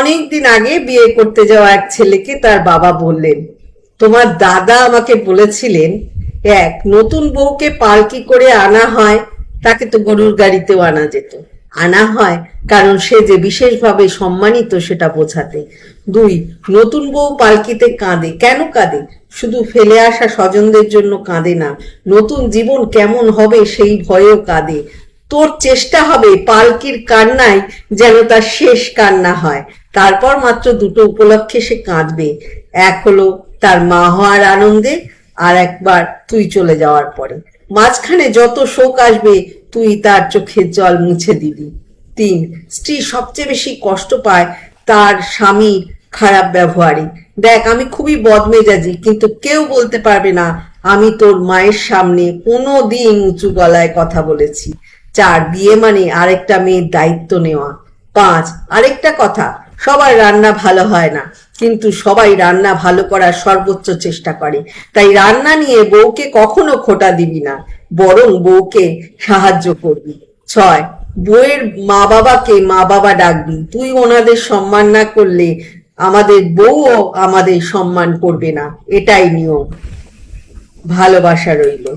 অনেক দিন আগে বিয়ে করতে যাওয়া এক ছেলেকে তার বাবা বললেন, তোমার দাদা আমাকে বলেছিলেন এক নতুন বউকে পালকি করে আনা হয়, তাকে তো গরুর গাড়িতেও আনা যেত, আনা হয় কারণ সে যে বিশেষভাবে সম্মানিত সেটা বোঝাতে। দুই, নতুন বউ পালকিতে কাঁদে, কেন কাঁদে? শুধু ফেলে আসা স্বজনদের জন্য কাঁদে না, নতুন জীবন কেমন হবে সেই ভয়েও কাঁদে। তোর চেষ্টা হবে পালকির কান্নায় যেন তার শেষ কান্না হয়। তারপর মাত্র দুটো উপলক্ষে সে কাঁদবে, এক হলো তার মা হওয়ার আনন্দে, আর একবার তুই চলে যাওয়ার পরে। মাঝখানে যত শোক আসবে তুই তার চোখের জল মুছে দিবি। তিন, স্ত্রী সবচেয়ে বেশি কষ্ট পায় তার স্বামীর খারাপ ব্যবহারে। দেখ, আমি খুবই বদমেজাজি, কিন্তু কেউ বলতে পারবে না আমি তোর মায়ের সামনে কোনো দিন উঁচু গলায় কথা বলেছি। চার, বিয়ে মানে আরেকটা মেয়ের দায়িত্ব নেওয়া। পাঁচ, আরেকটা কথা, সবার রান্না ভালো হয় না, কিন্তু সবাই রান্না ভালো করার সর্বোচ্চ চেষ্টা করে। তাই রান্না নিয়ে বউকে কখনো খোঁটা দিবি না, বরং বউকে সাহায্য করবি। ছয়, বউয়ের মা বাবাকে মা বাবা ডাকবি, তুই ওনাদের সম্মান না করলে আমাদের বউও আমাদের সম্মান করবে না, এটাই নিয়ম। ভালোবাসা রইল।